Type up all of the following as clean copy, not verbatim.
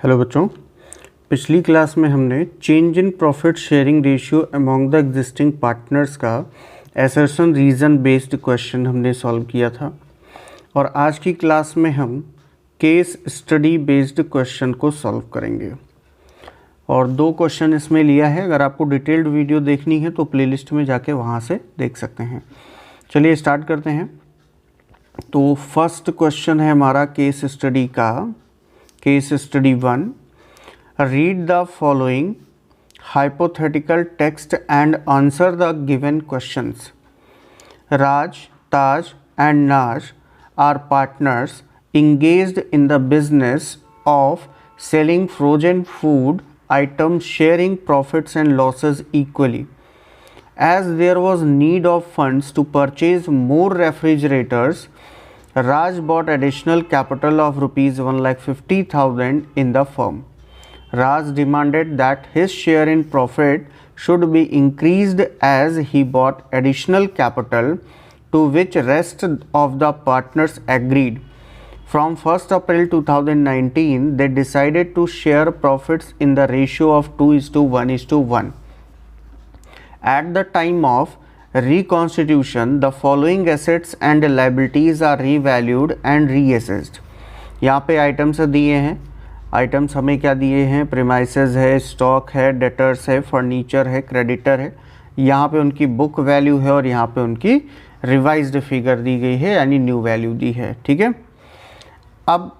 Hello बच्चों, पिछली class में हमने change in profit sharing ratio among the existing partners का असर्शन रीज़न बेस्ड क्वेश्चन हमने सॉल्व किया था और आज की क्लास में हम केस स्टडी बेस्ड क्वेश्चन को सॉल्व करेंगे। और दो क्वेश्चन इसमें लिया है। अगर आपको डिटेल्ड वीडियो देखनी है तो प्लेलिस्ट में जाके वहाँ से देख सकते हैं। चलिए स्टार्ट करते हैं। तो फर्स्ट क्वेश्चन है हमारा केस स्टडी का, case study 1। Read the following hypothetical text and answer the given questions. Raj, Taj and Naz are partners engaged in the business of selling frozen food items, sharing profits and losses equally. As there was need of funds to purchase more refrigerators, Raj bought additional capital of rupees 1,50,000 in the firm. Raj demanded that his share in profit should be increased as he bought additional capital, to which rest of the partners agreed. From 1st April 2019, they decided to share profits in the ratio of 2:1:1. At the time of reconstitution, the following assets and liabilities are revalued and reassessed. यहाँ पे items दिए हैं। Items हमें क्या दिए हैं? Premises है, stock है, डेटर्स है, फर्नीचर है, क्रेडिटर है। यहाँ पे उनकी बुक वैल्यू है और यहाँ पे उनकी रिवाइज्ड फिगर दी गई है, यानी न्यू वैल्यू दी है। ठीक है, अब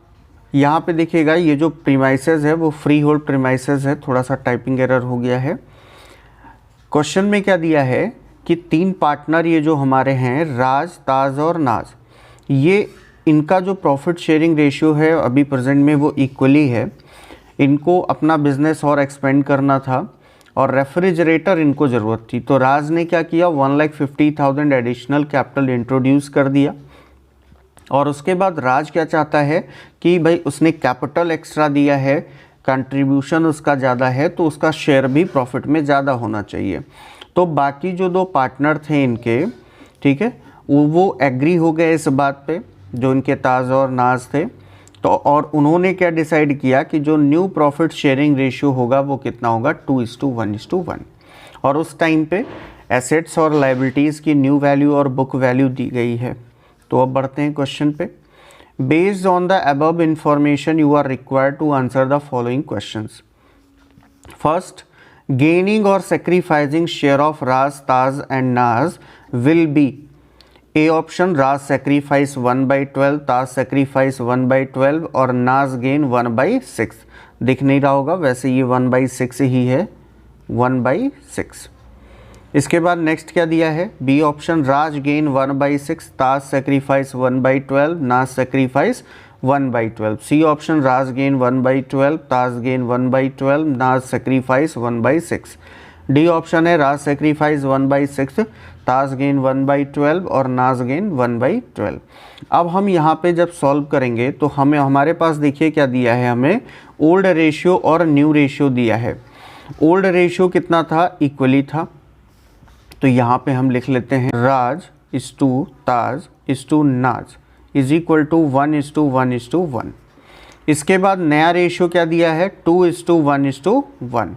यहाँ पे देखिएगा, ये जो प्रीमाइसेस है वो फ्री होल्ड प्रीमाइसेस है। थोड़ा सा टाइपिंग एरर हो गया है। क्वेश्चन में क्या दिया है कि तीन पार्टनर ये जो हमारे हैं, राज, ताज और नाज, ये इनका जो प्रॉफिट शेयरिंग रेशियो है अभी प्रेजेंट में वो इक्वली है। इनको अपना बिजनेस और एक्सपेंड करना था और रेफ्रिजरेटर इनको ज़रूरत थी। तो राज ने क्या किया, 1,50,000 एडिशनल कैपिटल इंट्रोड्यूस कर दिया। और उसके बाद राज क्या चाहता है कि भाई उसने कैपिटल एक्स्ट्रा दिया है, कंट्रीब्यूशन उसका ज़्यादा है, तो उसका शेयर भी प्रॉफिट में ज़्यादा होना चाहिए। तो बाकी जो दो पार्टनर थे इनके, ठीक है, वो एग्री हो गए इस बात पे, जो इनके ताज और नाज थे। तो और उन्होंने क्या डिसाइड किया कि जो न्यू प्रॉफिट शेयरिंग रेशियो होगा वो कितना होगा, 2:1:1। और उस टाइम पे एसेट्स और लाइबिलिटीज़ की न्यू वैल्यू और बुक वैल्यू दी गई है। तो अब बढ़ते हैं क्वेश्चन पे। Based on the above information you are required to answer the following questions. First, gaining or sacrificing share of Raj, Taj and Naz will be A option, Raj sacrifice 1/12, Taj sacrifice 1/12 और Naz gain 1/6। दिख नहीं रहा होगा, वैसे ये 1/6 ही है, 1/6। इसके बाद नेक्स्ट क्या दिया है, बी ऑप्शन, राज गेन 1/6, ताज सेक्रीफाइस 1/12, नाज सेक्रीफाइस 1/12। सी ऑप्शन, राज गेन 1/12, ताज गेन 1/12, नाज सेक्रीफाइस 1/6। डी ऑप्शन है, राज सेक्रीफाइस 1/6, ताज गेन 1/12 और नाज गेन 1/12। अब हम यहाँ पे जब सॉल्व करेंगे तो हमें हमारे पास देखिए क्या दिया है, हमें ओल्ड रेशियो और न्यू रेशियो दिया है। ओल्ड रेशियो कितना था, इक्वली था। तो यहाँ पे हम लिख लेते हैं, Raj is to Taj is to Naaz is equal to 1:1:1। इसके बाद नया रेशियो क्या दिया है, 2:1:1।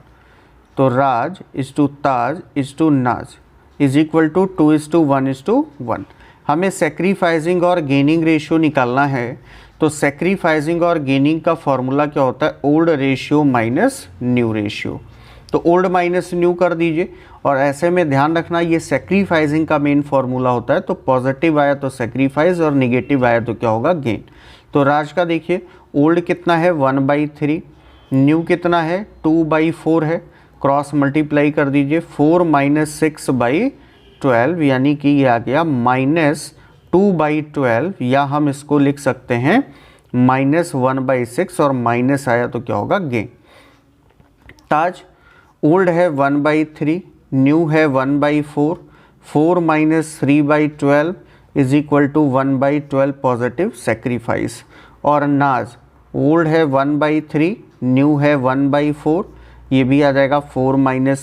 तो Raj is to Taj is to Naaz is equal to 2:1:1। हमें सेक्रीफाइसिंग और गेनिंग रेशियो निकालना है। तो सेक्रीफाइसिंग और गेनिंग का फॉर्मूला क्या होता है, old ratio minus new ratio. तो ओल्ड माइनस न्यू कर दीजिए। और ऐसे में ध्यान रखना, ये सेक्रीफाइसिंग का मेन फॉर्मूला होता है। तो पॉजिटिव आया तो सेक्रीफाइस और निगेटिव आया तो क्या होगा, गेन। तो राज का देखिए, ओल्ड कितना है 1/3, न्यू कितना है 2/4 है। क्रॉस मल्टीप्लाई कर दीजिए, 4 - 6/12, यानी कि ये आ गया -2/12, या हम इसको लिख सकते हैं -1/6 और माइनस आया तो क्या होगा, गेन। ताज ओल्ड है 1/3, न्यू है 1/4, 4 - 3/12 is equal to 1/12 positive sacrifice. और नाज ओल्ड है 1/3, न्यू है 1/4, ये भी आ जाएगा 4 -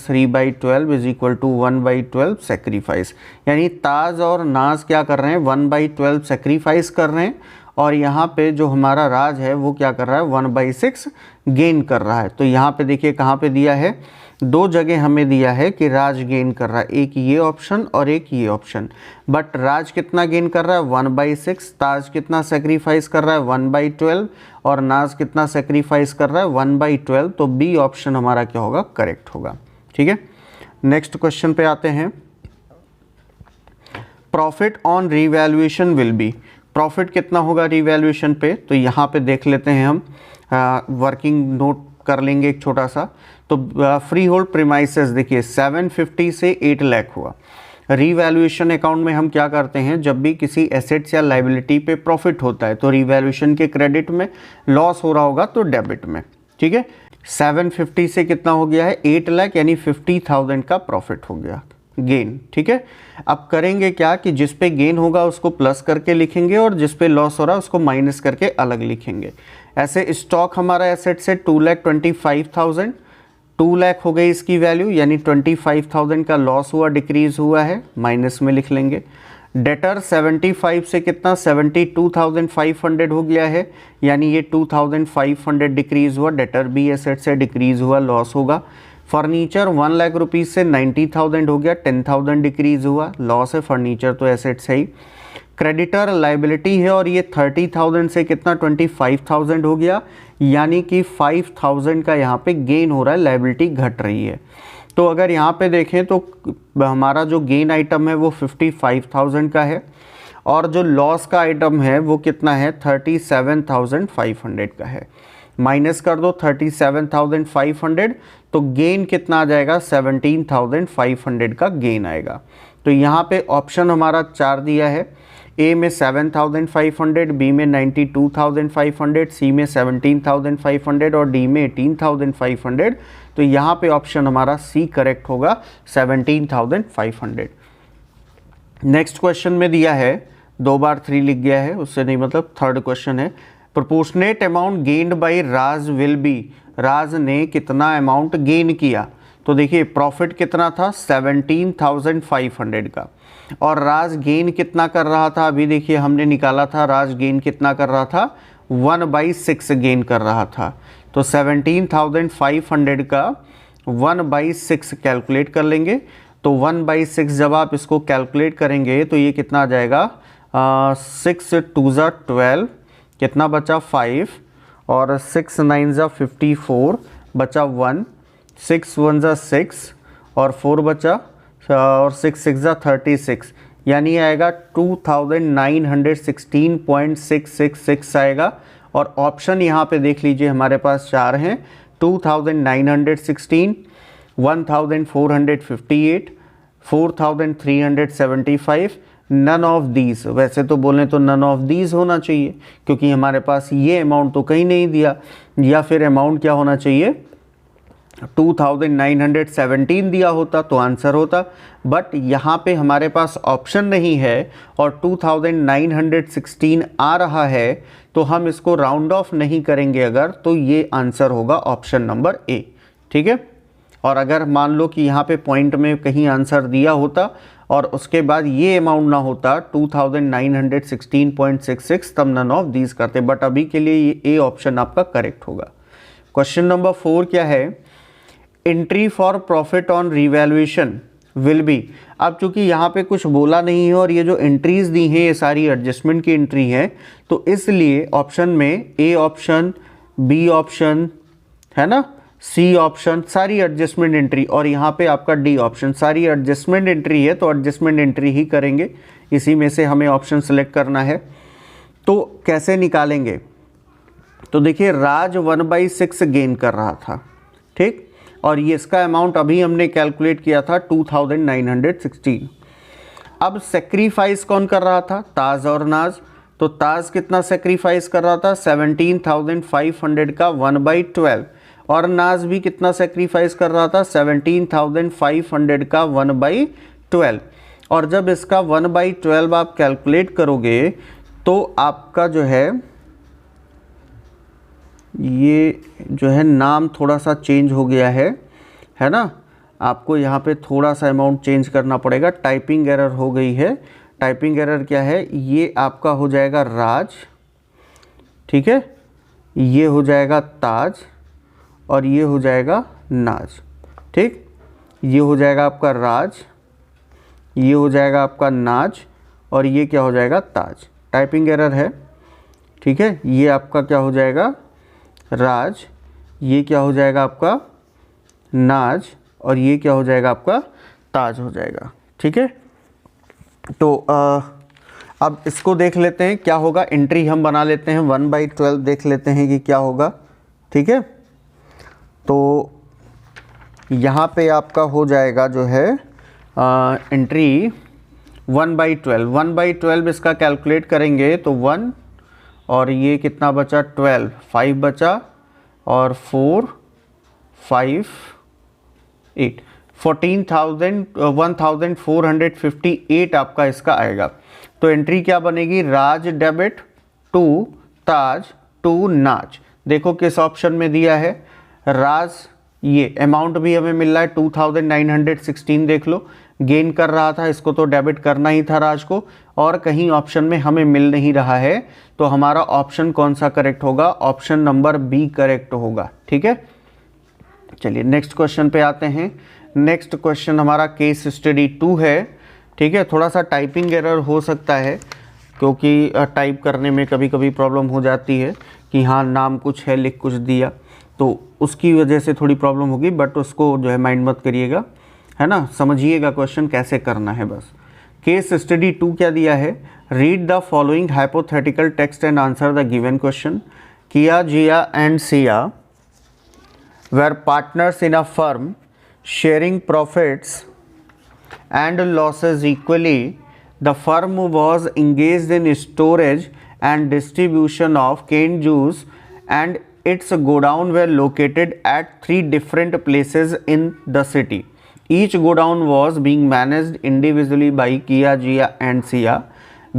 3/12 इज इक्वल टू 1/12 सेक्रीफाइस। यानी ताज और नाज क्या कर रहे हैं, 1/12 सेक्रीफाइस कर रहे हैं और यहाँ पे जो हमारा राज है वो क्या कर रहा है 1/6 गेन कर रहा है। तो यहाँ पे देखिए कहाँ पे दिया है, दो जगह हमें दिया है कि राज गेन कर रहा है, एक ये ऑप्शन और एक ये ऑप्शन। बट राज कितना गेन कर रहा है 1/6, ताज कितना सेक्रीफाइस कर रहा है 1/12 और नाज कितना सेक्रीफाइस कर रहा है 1/12। तो बी ऑप्शन हमारा क्या होगा, करेक्ट होगा। ठीक है, नेक्स्ट क्वेश्चन पे आते हैं। Profit on revaluation will be, profit कितना होगा रीवैल्यूएशन पे, तो यहाँ पे देख लेते हैं हम, वर्किंग नोट कर लेंगे एक छोटा सा। तो फ्री होल्ड प्रीमाइसेस देखिए 750 से 8 लाख हुआ। रीवैल्यूएशन अकाउंट में हम क्या करते हैं, जब भी किसी एसेट्स या लाइबिलिटी पे प्रॉफिट होता है तो रीवैल्यूएशन के क्रेडिट में, लॉस हो रहा होगा तो डेबिट में। ठीक है, 750 से कितना हो गया है 8 लाख, यानी 50,000 का प्रॉफिट हो गया, गेन। ठीक है, अब करेंगे क्या कि जिस पे गेन होगा उसको प्लस करके लिखेंगे और जिस पे लॉस हो रहा है उसको माइनस करके अलग लिखेंगे। ऐसे स्टॉक हमारा एसेट से 2,25,000, 2 लाख हो गई इसकी वैल्यू, यानी 25,000 का लॉस हुआ, डिक्रीज हुआ है, माइनस में लिख लेंगे। डेटर 75 से कितना 72,500 हो गया है, यानी ये 2,500 डिक्रीज हुआ, डेटर भी एसेट से डिक्रीज हुआ, लॉस होगा। फर्नीचर 1 लाख रुपीज़ से 90,000 हो गया, 10,000 डिक्रीज हुआ, लॉस है, फर्नीचर तो एसेट से ही। क्रेडिटर लाइबिलिटी है और ये 30,000 से कितना 25,000 हो गया, यानी कि 5,000 का यहाँ पे गेन हो रहा है, लाइबिलिटी घट रही है। तो अगर यहाँ पे देखें तो हमारा जो गेन आइटम है वो 55,000 का है और जो लॉस का आइटम है वो कितना है 37,500 का है। माइनस कर दो 37,500 तो गेन कितना आ जाएगा 17,500 का गेन आएगा। तो यहाँ पे ऑप्शन हमारा 4 दिया है, ए में 7,500, बी में 92,500, सी में 17,500 और डी में 18,500। तो यहाँ पे ऑप्शन हमारा सी करेक्ट होगा, 17,500। नेक्स्ट क्वेश्चन में दिया है, 2 बार 3 लिख गया है, उससे नहीं मतलब, थर्ड क्वेश्चन है। Proportionate amount gained by Raj will be, Raj ने कितना अमाउंट गेन किया। तो देखिए प्रॉफिट कितना था 17,500 का और राज गेन कितना कर रहा था, अभी देखिए हमने निकाला था, राज गेन कितना कर रहा था 1/6 गेन कर रहा था। तो 17,500 का 1/6 कैलकुलेट कर लेंगे। तो 1/6 जब आप इसको कैलकुलेट करेंगे तो ये कितना आ जाएगा 6 2 ज़ा 12, कितना बचा 5 और 6 9 ज़ा 54 बचा 1, 6 1 ज़ा 6 और 4 बचा और 6 6 ज़ा 36, यानी आएगा 2,916.666 आएगा। और ऑप्शन यहाँ पे देख लीजिए हमारे पास 4 हैं, 2,916, 1,458, 4,375। नन ऑफ दीज, वैसे तो बोलें तो नन ऑफ दीज होना चाहिए क्योंकि हमारे पास ये अमाउंट तो कहीं नहीं दिया, या फिर अमाउंट क्या होना चाहिए 2,917 दिया होता तो आंसर होता। बट यहाँ पे हमारे पास ऑप्शन नहीं है और 2,916 आ रहा है, तो हम इसको राउंड ऑफ नहीं करेंगे अगर, तो ये आंसर होगा ऑप्शन नंबर ए। ठीक है, और अगर मान लो कि यहाँ पे पॉइंट में कहीं आंसर दिया होता और उसके बाद ये अमाउंट ना होता 2,916.66, तब नन ऑफ दीज करते, बट अभी के लिए ये ए ऑप्शन आपका करेक्ट होगा। क्वेश्चन नंबर 4 क्या है, entry for profit on revaluation will be. अब चूंकि यहाँ पे कुछ बोला नहीं है और ये जो एंट्रीज दी हैं ये सारी एडजस्टमेंट की एंट्री है, तो इसलिए ऑप्शन में ए ऑप्शन, बी ऑप्शन है ना, सी ऑप्शन सारी एडजस्टमेंट एंट्री, और यहाँ पे आपका डी ऑप्शन सारी एडजस्टमेंट एंट्री है, तो एडजस्टमेंट एंट्री ही करेंगे, इसी में से हमें ऑप्शन सेलेक्ट करना है। तो कैसे निकालेंगे, तो देखिए राज 1/6 गेन कर रहा था, ठीक, और ये इसका अमाउंट अभी हमने कैलकुलेट किया था 2,916। अब सेक्रीफाइस कौन कर रहा था, ताज और नाज। तो ताज कितना सेक्रीफाइस कर रहा था 17,500 का 1/12, और नाज भी कितना सेक्रीफाइस कर रहा था 17,500 का 1/12। और जब इसका 1/12 आप कैलकुलेट करोगे तो आपका जो है ये जो है नाम थोड़ा सा चेंज हो गया है ना, आपको यहाँ पे थोड़ा सा अमाउंट चेंज करना पड़ेगा, टाइपिंग एरर हो गई है। टाइपिंग एरर क्या है, ये आपका हो जाएगा राज, ठीक है, ये हो जाएगा ताज और ये हो जाएगा नाज। ठीक, ये हो जाएगा आपका राज, ये हो जाएगा आपका नाज और ये क्या हो जाएगा ताज। टाइपिंग एरर है, ठीक है। ये आपका क्या हो जाएगा राज, ये क्या हो जाएगा आपका नाज और ये क्या हो जाएगा आपका ताज हो जाएगा। ठीक है, तो अब इसको देख लेते हैं क्या होगा। एंट्री हम बना लेते हैं 1/12 देख लेते हैं कि क्या होगा। ठीक है, तो यहाँ पे आपका हो जाएगा जो है एंट्री 1/12। 1/12 इसका कैलकुलेट करेंगे तो 1 और ये कितना बचा 12, 5 बचा और 4 5 8 14,458 आपका इसका आएगा। तो एंट्री क्या बनेगी, राज डेबिट टू ताज टू नाज। देखो किस ऑप्शन में दिया है राज, ये अमाउंट भी हमें मिल रहा है 2,916। देख लो गेन कर रहा था, इसको तो डेबिट करना ही था राज को, और कहीं ऑप्शन में हमें मिल नहीं रहा है, तो हमारा ऑप्शन कौन सा करेक्ट होगा, ऑप्शन नंबर बी करेक्ट होगा। ठीक है, चलिए नेक्स्ट क्वेश्चन पे आते हैं। नेक्स्ट क्वेश्चन हमारा केस स्टडी 2 है। ठीक है, थोड़ा सा टाइपिंग एरर हो सकता है क्योंकि टाइप करने में कभी कभी प्रॉब्लम हो जाती है कि हाँ नाम कुछ है लिख कुछ दिया, तो उसकी वजह से थोड़ी प्रॉब्लम होगी, बट उसको जो है माइंड मत करिएगा, है ना। समझिएगा क्वेश्चन कैसे करना है बस। केस स्टडी 2 क्या दिया है, read the following hypothetical text and answer the given question. Kiya, Jiya and Siya were partners in a firm sharing profits and losses equally. The firm was engaged in storage and distribution of canned juice and its godown were located at 3 different places in the city. Each godown was being managed individually by Kia, Jia and Sia.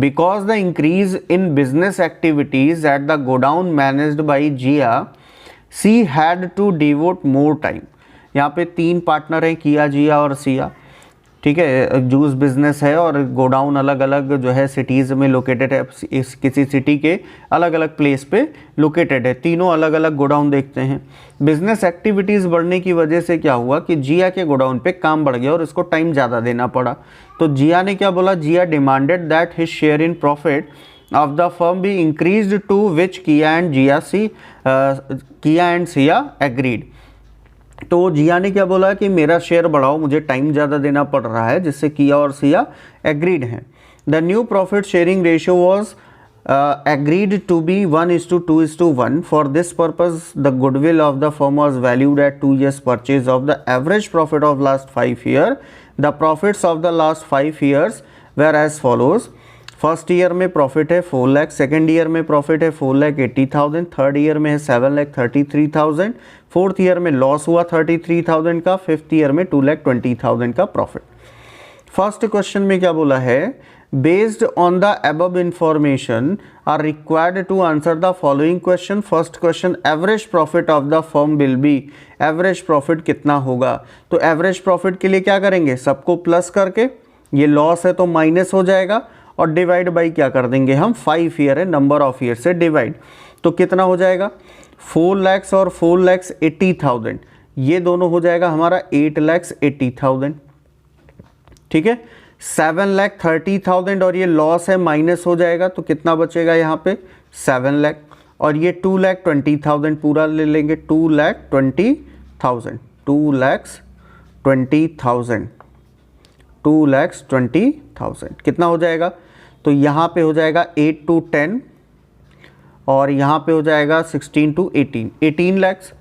Because the increase in business activities at the godown managed by Jia, she had to devote more time. यहाँ पे 3 partner हैं, किया, जिया और सिया। ठीक है, juice business है और godown अलग अलग जो है सिटीज़ में लोकेटेड है, इस किसी सिटी के अलग अलग प्लेस पे लोकेटेड है। तीनों अलग अलग गोडाउन देखते हैं। बिजनेस एक्टिविटीज़ बढ़ने की वजह से क्या हुआ कि जिया के गोडाउन पे काम बढ़ गया और इसको टाइम ज़्यादा देना पड़ा। तो जिया ने क्या बोला, Jiya demanded that his share in profit of the firm be increased, to which Kia and Sia agreed. तो जिया ने क्या बोला कि मेरा शेयर बढ़ाओ, मुझे टाइम ज़्यादा देना पड़ रहा है, जिससे किया और सिया एग्रीड हैं। The new profit sharing ratio was agreed to be 1:2:1. For this purpose, the goodwill of the firm was valued at 2 years purchase of the average profit of last 5 years. The profits of the last 5 years were as follows. First year में profit है 4 lakh, second year में profit है 4,80,000, third year में है 7,33,000, fourth year में loss हुआ 33,000 का, fifth year में 2,20,000 का प्रॉफिट। फर्स्ट क्वेश्चन में क्या बोला है, based on the above information are required to answer the following question. First question, average profit of the firm will be, average profit कितना होगा। तो एवरेज प्रॉफिट के लिए क्या करेंगे, सबको प्लस करके, ये लॉस है तो माइनस हो जाएगा, और डिवाइड बाई क्या कर देंगे हम, 5 ईयर है, नंबर ऑफ ईयर से डिवाइड, तो कितना हो जाएगा 4 लाख और 4,80,000, ये दोनों हो जाएगा हमारा 8,80,000। ठीक है, 7,30,000 और ये लॉस है माइनस हो जाएगा, तो कितना बचेगा यहाँ पे 7 लाख, और ये 2,20,000 पूरा ले लेंगे, 2,20,000, 2,20,000 कितना हो जाएगा, तो यहाँ पे हो जाएगा 8 to 10 और यहाँ पे हो जाएगा 16 to 18, 18 lakhs।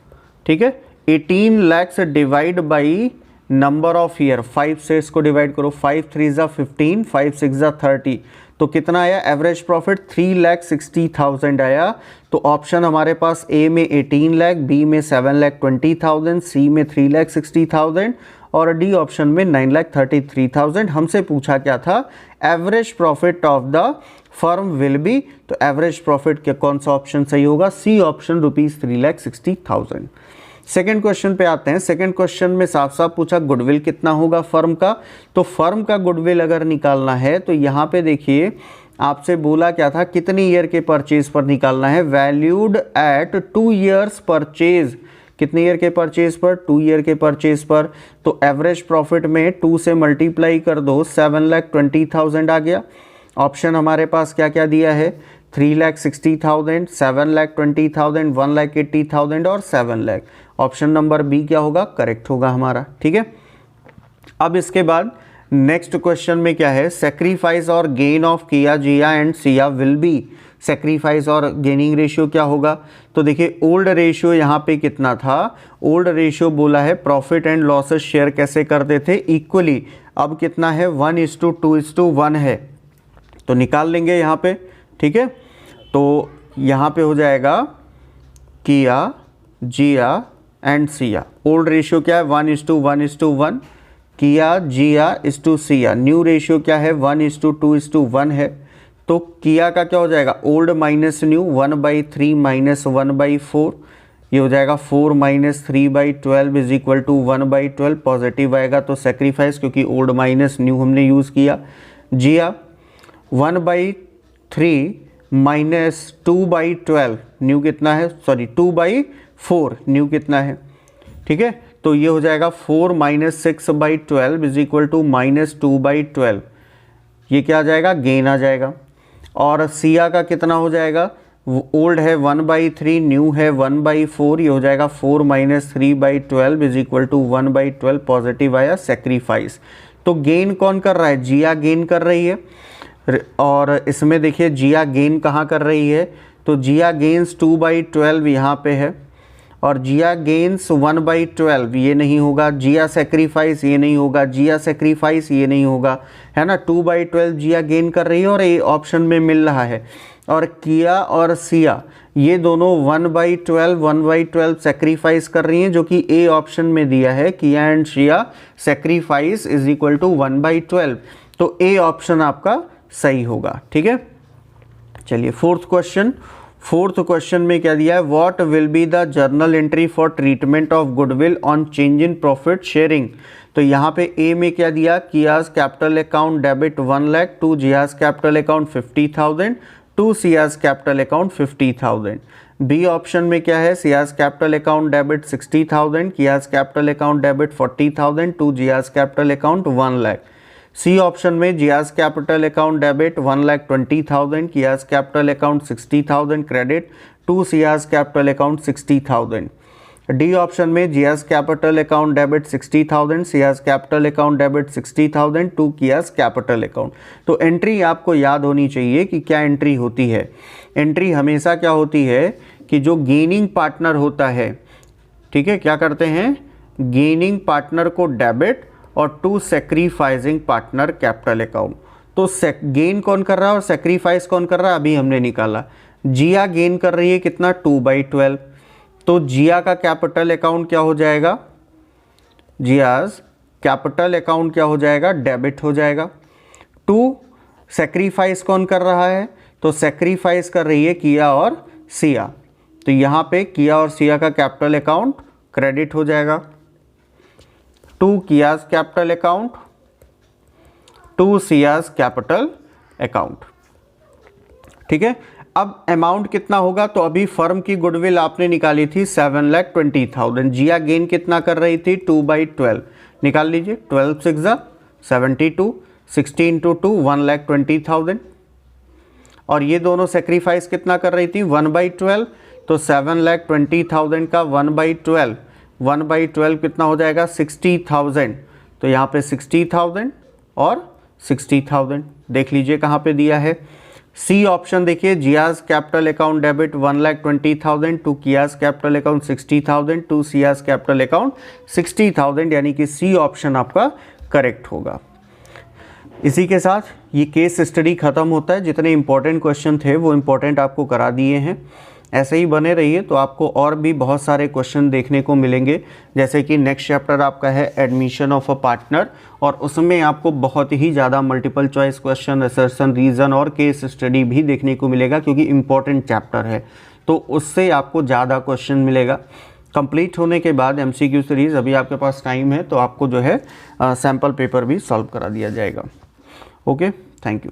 ठीक है, 18 lakhs divide by number of year, 5 से इसको डिवाइड करो, 5 3 ज़ा 15, 5 6 ज़ा 30, तो कितना आया एवरेज प्रॉफिट 3,60,000 आया। तो ऑप्शन हमारे पास ए में 18 लाख, बी में 7,20,000, सी में 3,60,000 और डी ऑप्शन में 9,33,000। हमसे पूछा क्या था, average profit of the firm will B, तो एवरेज प्रॉफिट के कौन सा ऑप्शन सही होगा, सी ऑप्शन ₹3,60,000। सेकेंड क्वेश्चन पे आते हैं। सेकेंड क्वेश्चन में साफ साफ पूछा गुडविल कितना होगा फर्म का। तो फर्म का गुडविल अगर निकालना है तो यहाँ पे देखिए आपसे बोला क्या था, कितनी ईयर के परचेज पर निकालना है, वैल्यूड एट 2 ईयर्स परचेज, कितने ईयर के परचेज पर, 2 ईयर के परचेज पर। तो एवरेज प्रॉफिट में 2 से मल्टीप्लाई कर दो, 7,20,000 आ गया। ऑप्शन हमारे पास क्या क्या दिया है, 3,60,000, 7,20,000, 1,80,000 और 7 लाख। ऑप्शन नंबर बी क्या होगा, करेक्ट होगा हमारा। ठीक है, अब इसके बाद नेक्स्ट क्वेश्चन में क्या है, सेक्रीफाइस और gain of Kiya, Jiya and Siya will be. Sacrifice और गेनिंग रेशियो क्या होगा, तो देखिए ओल्ड रेशियो यहाँ पे कितना था, ओल्ड रेशियो बोला है प्रॉफिट एंड लॉसेस शेयर कैसे करते थे, इक्वली। अब कितना है, 1:2:1 है, तो निकाल लेंगे यहाँ पे। ठीक है, तो यहाँ पे हो जाएगा किया, Jiya and Siya. Old ratio क्या है, 1:1:1, किया, जिया इस टू सिया। न्यू रेशियो क्या है, 1:2:1 है। तो किया का क्या हो जाएगा, ओल्ड माइनस न्यू, 1/3 माइनस 1/4, ये हो जाएगा 4 minus 3/12 is equal to 1/12। Positive आएगा तो सेक्रीफाइस, क्योंकि ओल्ड माइनस न्यू हमने यूज़ किया। जिया 1/3 माइनस 2/12, न्यू कितना है, सॉरी 2/4, न्यू कितना है। ठीक है, तो ये हो जाएगा 4 minus 6/12 is equal to minus 2/12, ये क्या आ जाएगा, गेन आ जाएगा। और सिया का कितना हो जाएगा, ओल्ड है 1/3, न्यू है 1/4, ये हो जाएगा 4 minus 3/12 is equal to 1/12। Positive आया, सेक्रीफाइस। तो गेन कौन कर रहा है, जिया गेन कर रही है। और इसमें देखिए जिया गेन कहाँ कर रही है, तो जिया गेन्स 2/12 यहाँ पे है, और जिया गेन्स 1/12 ये नहीं होगा, जिया सेक्रीफाइस ये नहीं होगा, जिया सेक्रीफाइस ये नहीं होगा, है ना। 2/12 जिया गेन कर रही है और ये ऑप्शन में मिल रहा है। और किया और सिया ये दोनों 1/12 सेक्रीफाइस कर रही हैं, जो कि ए ऑप्शन में दिया है, किया एंड सिया सेक्रीफाइस इज इक्वल टू 1/12। तो ए ऑप्शन आपका सही होगा। ठीक है, चलिए फोर्थ क्वेश्चन में क्या दिया है, what will be the journal entry for treatment of goodwill on change in profit sharing. तो यहाँ पे ए में क्या दिया, Kiya's capital account debit 1 lakh, to Jiya's capital account 50,000, to Siya's capital account 50,000। B option में क्या है, Siya's capital account debit 60,000, Kiya's capital account debit 40,000, to Jiya's capital account 1 lakh. C option में Jiya's capital account debit 1,20,000, Kiya's capital account 60,000 credit, to Siya's capital account 60,000। D option में Jiya's capital account debit 60,000, Siya's capital account debit 60,000, to Kiya's capital account. तो entry आपको याद होनी चाहिए कि क्या entry होती है। एंट्री हमेशा क्या होती है कि जो गेनिंग पार्टनर होता है, ठीक है, क्या करते हैं, गेनिंग पार्टनर को डेबिट और to sacrificing partner capital account. तो गेन कौन कर रहा है और सेक्रीफाइस कौन कर रहा है, अभी हमने निकाला। जिया गेन कर रही है कितना, 2/12। तो जिया का कैपिटल अकाउंट क्या हो जाएगा, जियाज कैपिटल अकाउंट क्या हो जाएगा, डेबिट हो जाएगा। टू सेक्रीफाइस कौन कर रहा है, तो सेक्रीफाइस कर रही है किया और सिया। तो यहाँ पे किया और सिया का कैपिटल अकाउंट क्रेडिट हो जाएगा। To Kiya's capital account, to Siya's capital account. ठीक है, अब अमाउंट कितना होगा, तो अभी फर्म की गुडविल आपने निकाली थी 7,20,000, जिया गेन कितना कर रही थी, 2/12। निकाल लीजिए, 12 6 72, 16 × 2 1,20,000। और ये दोनों सेक्रीफाइस कितना कर रही थी, 1/12। तो 7,20,000 का 1/12 कितना हो जाएगा, 60,000। तो यहाँ पे 60,000 और 60,000 देख लीजिए कहाँ पे दिया है। सी ऑप्शन देखिए, Jiya's capital account debit 1,20,000, to Kiya's capital account 60,000, to Siya's capital account 60,000, यानी कि सी ऑप्शन आपका करेक्ट होगा। इसी के साथ ये केस स्टडी खत्म होता है। जितने इंपॉर्टेंट क्वेश्चन थे वो इंपॉर्टेंट आपको करा दिए हैं। ऐसे ही बने रहिए तो आपको और भी बहुत सारे क्वेश्चन देखने को मिलेंगे। जैसे कि नेक्स्ट चैप्टर आपका है एडमिशन ऑफ अ पार्टनर, और उसमें आपको बहुत ही ज़्यादा multiple choice question, assertion, reason और केस स्टडी भी देखने को मिलेगा, क्योंकि इम्पॉर्टेंट चैप्टर है तो उससे आपको ज़्यादा क्वेश्चन मिलेगा। कंप्लीट होने के बाद MCQ सीरीज़, अभी आपके पास टाइम है तो आपको जो है सैम्पल पेपर भी सॉल्व करा दिया जाएगा। Okay, thank you.